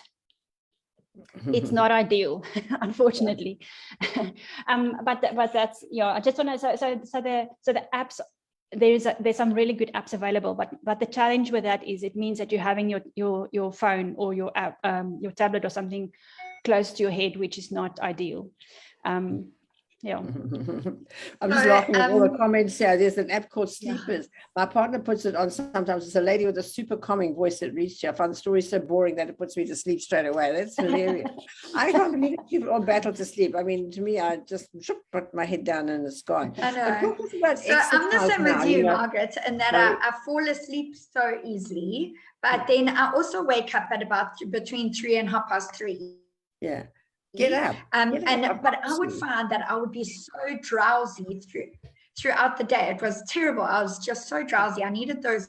it's not ideal, unfortunately. But that's, I just want to, so the apps, there's some really good apps available, but the challenge with that is it means that you're having your phone or your app, your tablet or something close to your head, which is not ideal. Yeah. I'm just laughing at all the comments here. There's an app called Sleepers. My partner puts it on sometimes. It's a lady with a super calming voice that reads to you. I find the story so boring that it puts me to sleep straight away. That's hilarious. I can't believe people all battle to sleep. I mean, to me, I just put my head down and it's gone. I know. So I'm the same now, as you, Margaret, in that I fall asleep so easily, but then I also wake up at about between 3 and 3:30. Yeah. Get up. But I would find that I would be so drowsy throughout the day. It was terrible. I was just so drowsy. I needed those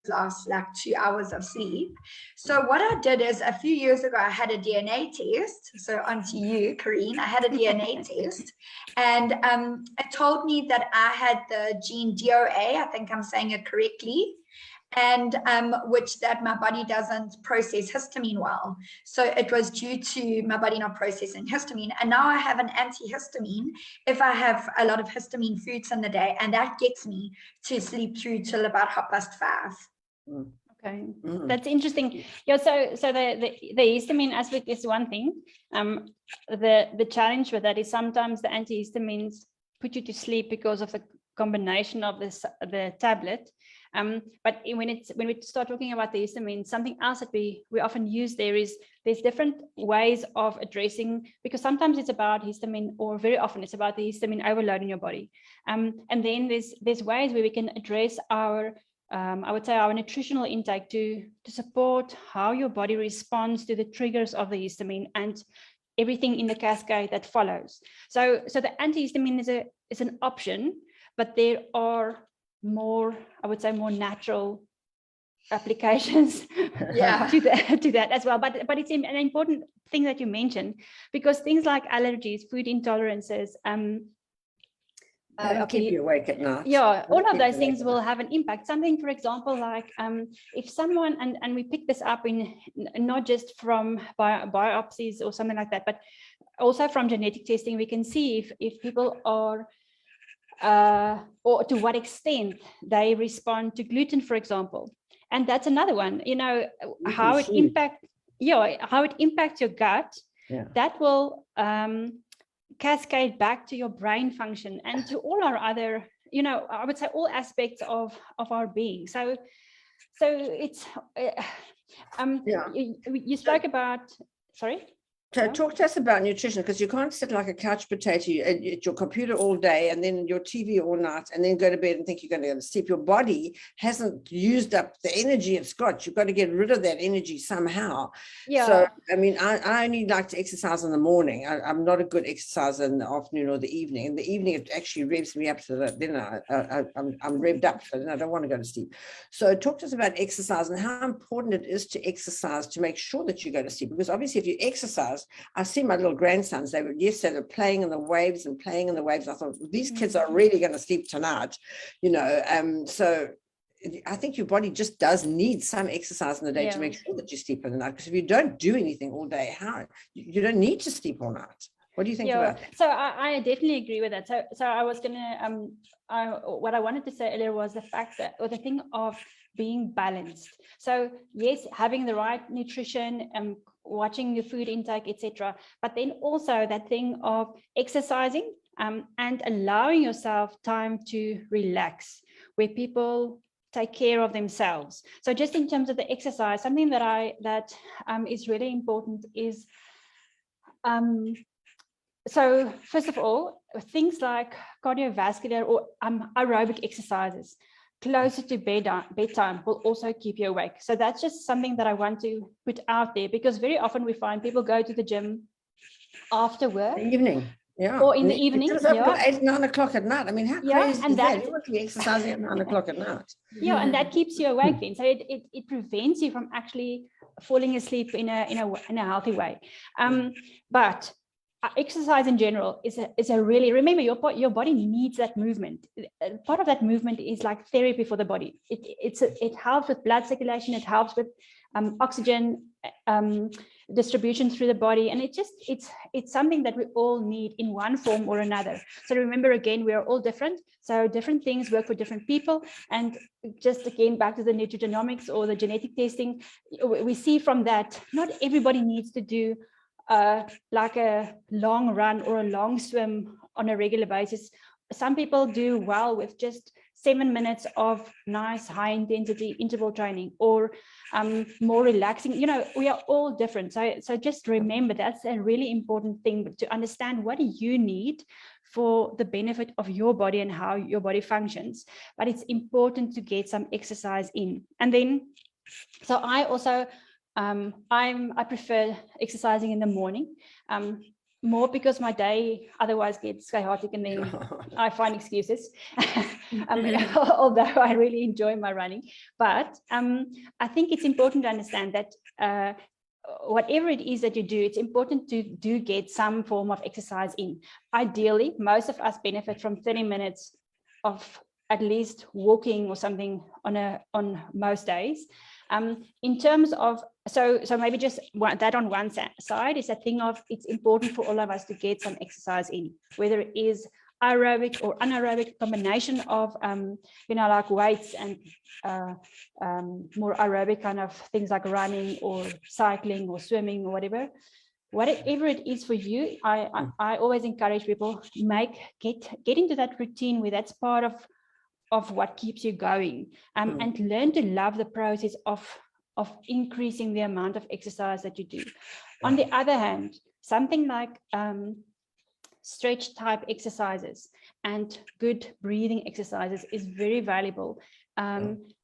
last like 2 hours of sleep. So what I did is a few years ago, I had a DNA test. So onto you, Karine, I had a DNA test, and it told me that I had the gene DOA. I think I'm saying it correctly. And which that my body doesn't process histamine well. So it was due to my body not processing histamine. And now I have an antihistamine if I have a lot of histamine foods in the day, and that gets me to sleep through till about 5:30. Okay, that's interesting. Yeah, so the histamine aspect is one thing. The challenge with that is sometimes the antihistamines put you to sleep because of the combination of the tablet. But when we start talking about the histamine, something else that we often use there's different ways of addressing, because sometimes it's about histamine, or very often it's about the histamine overload in your body. And then there's ways where we can address our I would say our nutritional intake to support how your body responds to the triggers of the histamine and everything in the cascade that follows. So the antihistamine is an option, but there are more, I would say, more natural applications to that as well. But it's an important thing that you mentioned, because things like allergies, food intolerances, keep you awake at night. Yeah, all of those things will have an impact. Something, for example, like if someone, and we pick this up in not just from biopsies or something like that, but also from genetic testing, we can see if people are or to what extent they respond to gluten, for example. And that's another one, how it impacts your gut. That will cascade back to your brain function and to all our other, I would say all aspects of our being. So it's you spoke about, sorry? So talk to us about nutrition, because you can't sit like a couch potato at your computer all day and then your TV all night and then go to bed and think you're going to go to sleep. Your body hasn't used up the energy it's got. You've got to get rid of that energy somehow. Yeah. So, I mean, I only like to exercise in the morning. I'm not a good exerciser in the afternoon or the evening. In the evening, it actually revs me up so that then I'm revved up, so then I don't want to go to sleep. So talk to us about exercise and how important it is to exercise to make sure that you go to sleep. Because obviously if you exercise, I see my little grandsons, they were playing in the waves and playing in the waves. I thought, these kids are really going to sleep tonight, so I think your body just does need some exercise in the day to make sure that you sleep in the night. Because if you don't do anything all day, you don't need to sleep all night. What do you think about that? So I definitely agree with that. So I was gonna what I wanted to say earlier was the fact that, or the thing of being balanced. So yes, having the right nutrition, watching your food intake, etc. But then also that thing of exercising and allowing yourself time to relax, where people take care of themselves. So just in terms of the exercise, something that is really important is so first of all, things like cardiovascular or aerobic exercises closer to bedtime will also keep you awake. So that's just something that I want to put out there, because very often we find people go to the gym after work. In the evening. Yeah. Or in the evening. It's up 8, 9 o'clock at night. I mean, how crazy is that? You want to be exercising at 9 o'clock at night. Yeah, and that keeps you awake then. So it prevents you from actually falling asleep in a healthy way. But exercise in general is a really, remember your body needs that movement. Part of that movement is like therapy for the body. It helps with blood circulation. It helps with oxygen. distribution through the body. And it's something that we all need in one form or another. So remember, again, we are all different. So different things work for different people. And just again, back to the nutrigenomics or the genetic testing, we see from that, not everybody needs to do like a long run or a long swim on a regular basis. Some people do well with just 7 minutes of nice high intensity interval training, or more relaxing. You know, we are all different. So just remember, that's a really important thing, to understand what do you need for the benefit of your body and how your body functions. But it's important to get some exercise in. And then, so I also, I prefer exercising in the morning. More because my day otherwise gets chaotic and then I find excuses, although I really enjoy my running. But I think it's important to understand that whatever it is that you do, it's important to do get some form of exercise in. Ideally, most of us benefit from 30 minutes of at least walking or something on most days. In terms of, so maybe just that on one side is a thing of, it's important for all of us to get some exercise in, whether it is aerobic or anaerobic, combination of, you know, like weights and more aerobic kind of things like running or cycling or swimming or whatever it is for you. I always encourage people, get into that routine where that's part of what keeps you going, and learn to love the process of increasing the amount of exercise that you do. On the other hand, something like stretch type exercises and good breathing exercises is very valuable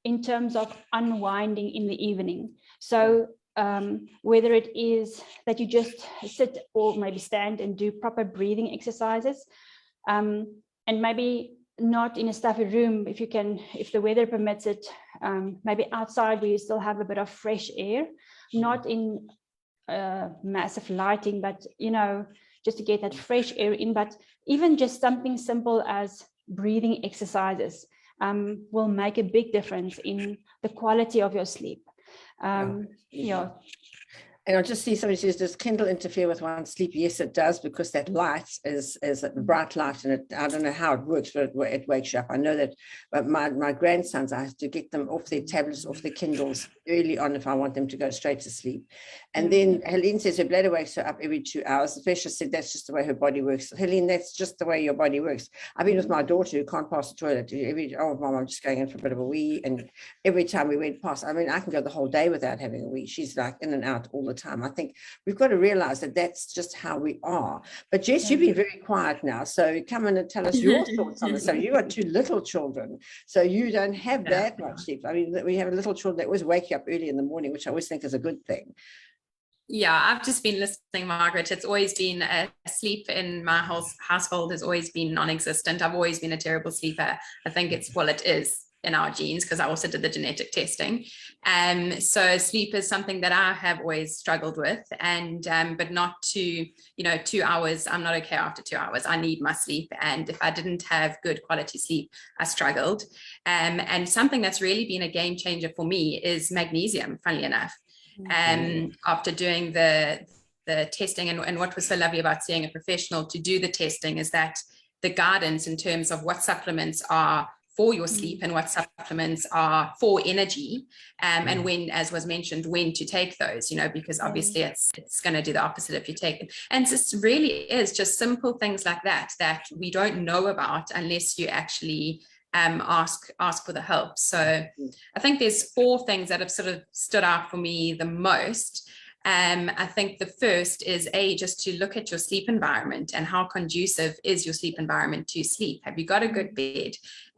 in terms of unwinding in the evening. So whether it is that you just sit or maybe stand and do proper breathing exercises, and maybe not in a stuffy room, if you can, if the weather permits it, maybe outside where you still have a bit of fresh air, not in massive lighting, but, you know, just to get that fresh air in. But even just something simple as breathing exercises will make a big difference in the quality of your sleep. Yeah. And I just see somebody says, does Kindle interfere with one's sleep? Yes, it does, because that light is a bright light, and I don't know how it works, but it wakes you up. I know that, but my grandsons, I have to get them off their tablets, off their Kindles early on if I want them to go straight to sleep. And then Helene says her bladder wakes her up every 2 hours. The specialist said that's just the way her body works. Helene, that's just the way your body works. I've been with my daughter who can't pass the toilet. Oh, Mom, I'm just going in for a bit of a wee. And every time we went past, I mean, I can go the whole day without having a wee. She's like in and out all the time. I think we've got to realize that that's just how we are. But Jess, you've been very quiet now, so come in and tell us your thoughts on this. So you got 2 little children, so you don't have that much sleep. I mean, we have a little children that always wake you up early in the morning, which I always think is a good thing. Yeah, I've just been listening, Margaret. It's always been sleep in my household has always been non-existent. I've always been a terrible sleeper. I think it is in our genes, because I also did the genetic testing. So sleep is something that I have always struggled with, and but not to, 2 hours. I'm not okay after 2 hours. I need my sleep. And if I didn't have good quality sleep, I struggled. And something that's really been a game changer for me is magnesium, funnily enough. After doing the testing, and what was so lovely about seeing a professional to do the testing is that the guidance in terms of what supplements are for your sleep and what supplements are for energy, and when, as was mentioned, when to take those, because obviously it's going to do the opposite if you take them. And it really is just simple things like that we don't know about unless you actually ask for the help. So I think there's 4 things that have sort of stood out for me the most. I think the first is just to look at your sleep environment and how conducive is your sleep environment to sleep. Have you got a good bed?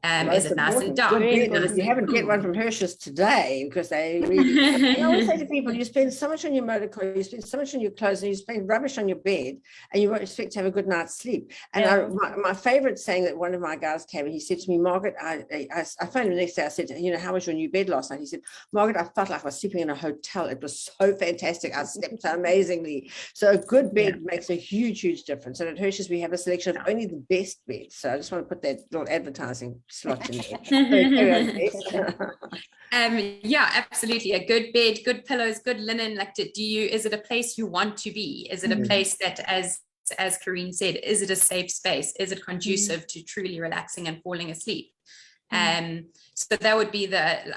Is it nice and dark? You haven't get one from Hirsch's today, because they really, I always say to people, you spend so much on your motor car, you spend so much on your clothes, and you spend rubbish on your bed, and you won't expect to have a good night's sleep. And my favorite saying that one of my guys came and he said to me, Margaret, I phoned him the next day, I said, how was your new bed last night? He said, Margaret, I felt like I was sleeping in a hotel. It was so fantastic. I slept so amazingly. So a good bed makes a huge, huge difference. And at Hirsch's, we have a selection of only the best beds. So I just want to put that little advertising slot in there. So carry on, Jess. Yeah, absolutely. A good bed, good pillows, good linen. Like, is it a place you want to be? Is it a place that, as Karine said, is it a safe space? Is it conducive to truly relaxing and falling asleep? So that would be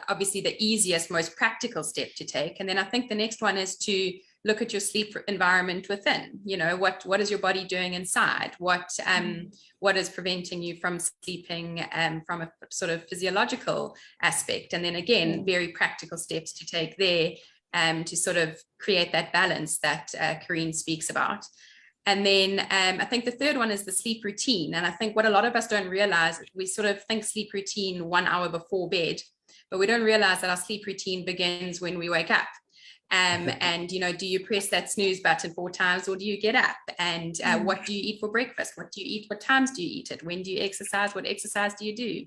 obviously the easiest, most practical step to take. And then I think the next one is to look at your sleep environment within. You know, what is your body doing inside? What is preventing you from sleeping from a sort of physiological aspect? And then again, very practical steps to take there to sort of create that balance that Karine speaks about. And then I think the third one is the sleep routine. And I think what a lot of us don't realize, we sort of think sleep routine 1 hour before bed, but we don't realize that our sleep routine begins when we wake up. And, you know, do you press that snooze button 4 times, or do you get up? And what do you eat for breakfast? What do you eat? What times do you eat it? When do you exercise? What exercise do you do?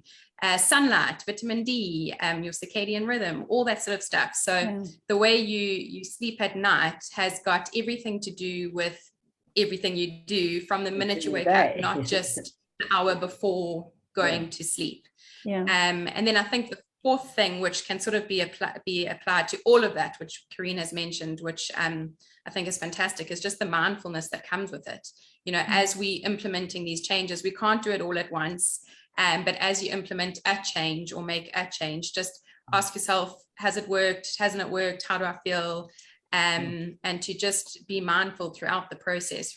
Sunlight, vitamin D, your circadian rhythm, all that sort of stuff. So the way you sleep at night has got everything to do with everything you do from the minute you wake up, not just the hour before going to sleep. And then I think the fourth thing, which can sort of be applied to all of that, which Karine has mentioned, which I think is fantastic, is just the mindfulness that comes with it. You know, as we implementing these changes, we can't do it all at once. But as you implement a change or make a change, just ask yourself, has it worked? Hasn't it worked? How do I feel? And to just be mindful throughout the process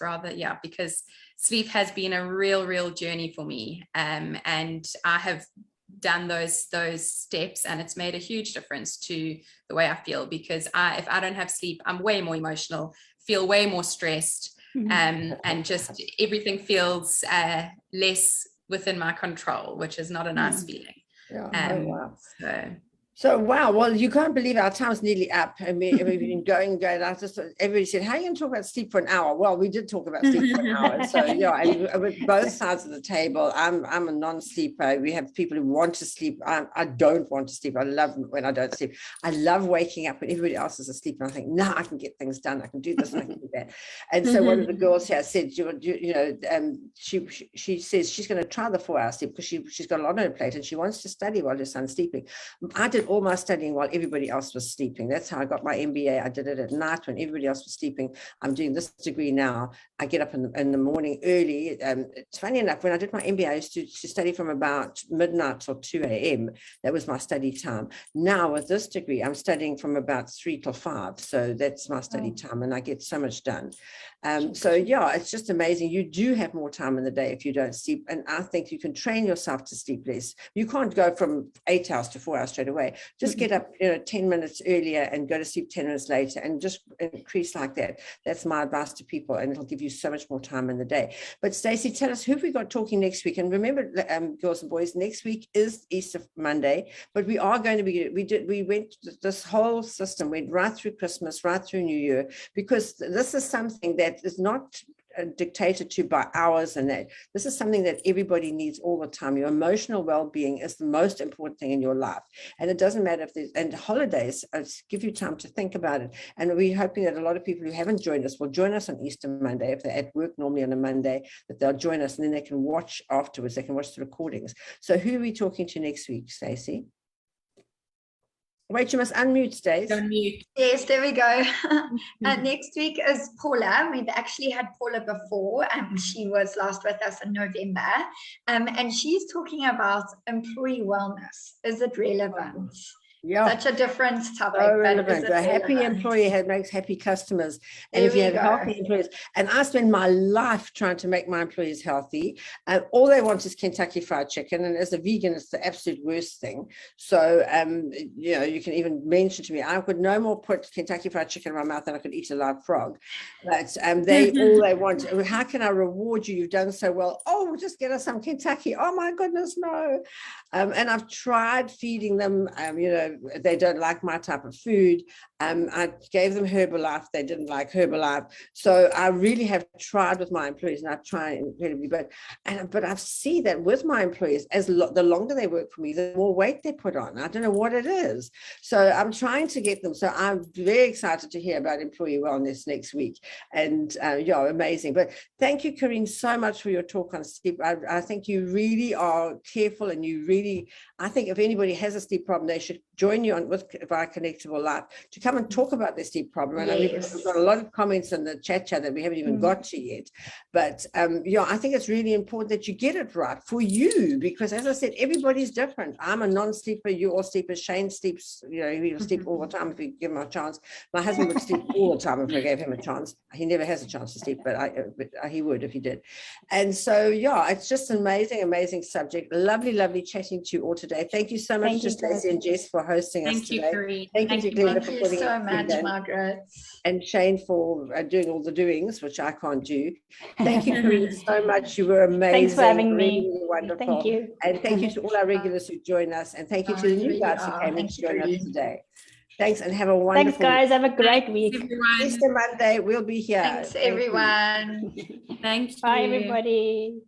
because sleep has been a real journey for me. And I have done those steps, and it's made a huge difference to the way I feel, because if I don't have sleep, I'm way more emotional, feel way more stressed, and just everything feels less within my control, which is not a nice feeling. So wow, well, you can't believe our time's nearly up. I mean, we've been going. Everybody said, how are you going to talk about sleep for an hour? Well, we did talk about sleep for an hour. So and with both sides of the table, I'm a non-sleeper. We have people who want to sleep. I don't want to sleep. I love when I don't sleep. I love waking up when everybody else is asleep, and I think, no, I can get things done. I can do this and I can do that. And so one of the girls here said, she says she's going to try the 4-hour sleep because she's got a lot on her plate and she wants to study while her son's sleeping. I did all my studying while everybody else was sleeping. That's how I got my MBA. I did it at night when everybody else was sleeping. I'm doing this degree now. I get up in the morning early. It's funny enough, when I did my MBA, I used to study from about midnight till 2 a.m. That was my study time. Now with this degree, I'm studying from about 3 till 5. So that's my study time, and I get so much done. It's just amazing. You do have more time in the day if you don't sleep. And I think you can train yourself to sleep less. You can't go from 8 hours to 4 hours straight away. Just get up 10 minutes earlier and go to sleep 10 minutes later, and just increase like that. That's my advice to people, and it'll give you so much more time in the day. But Stacey, tell us, who have we got talking next week? And remember, girls and boys, next week is Easter Monday, but we are going to be, we went, this whole system went right through Christmas, right through New Year, because this is something that is not dictated to by hours, and that this is something that everybody needs all the time. Your emotional well-being is the most important thing in your life, and it doesn't matter if there's, and holidays give you time to think about it. And we're hoping that a lot of people who haven't joined us will join us on Easter Monday. If they're at work normally on a Monday, that they'll join us, and then they can watch afterwards. They can watch the recordings. So who are we talking to next week, Stacey? Wait, you must unmute, Stace. Unmute. Yes, there we go. Next week is Paula. We've actually had Paula before. She was last with us in November. And she's talking about employee wellness. Is it relevant? Yeah, such a different topic. So relevant. A happy employee makes happy customers. And if you have healthy employees, and I spend my life trying to make my employees healthy, and all they want is Kentucky Fried Chicken. And as a vegan, it's the absolute worst thing. So, you can even mention to me, I could no more put Kentucky Fried Chicken in my mouth than I could eat a live frog. But all they want, how can I reward you? You've done so well. Oh, just get us some Kentucky. Oh my goodness, no. And I've tried feeding them, they don't like my type of food. I gave them Herbalife. They didn't like Herbalife. So I really have tried with my employees, and I try incredibly, but I see that with my employees, the longer they work for me, the more weight they put on. I don't know what it is. So I'm trying to get them. So I'm very excited to hear about employee wellness next week. And yeah, amazing. But thank you, Karine, so much for your talk on sleep. I think you really are careful, and you really, I think if anybody has a sleep problem, they should join you on via Connectable Life to come and talk about their sleep problem. And Yes. we've got a lot of comments in the chat that we haven't even got to yet. But yeah, I think it's really important that you get it right for you, because as I said, everybody's different. I'm a non-sleeper. You all sleepers. Shane sleeps, he'll sleep all the time if you give him a chance. My husband would sleep all the time if I gave him a chance. He never has a chance to sleep, but he would if he did. And so, yeah, it's just an amazing subject. Lovely chatting to you all today. Thank you so much to Stacey and Jess for hosting us Thank you, today. Karine. Thank you, Glenda, for Thank you putting so it much, together. Margaret. And Shane for doing all the doings, which I can't do. Thank you, Karine, so much. You were amazing. Thanks for having really, me. really wonderful. Thank you. And thank you to all our regulars who join us. And thank you to the new really guys who are. came in Thank to you, join us Karine. today. Thanks, and have a Thanks, wonderful guys. Have a great week. Everyone. Easter Monday. We'll be here. Thanks, Thank you. everyone. Thank you. Bye, everybody.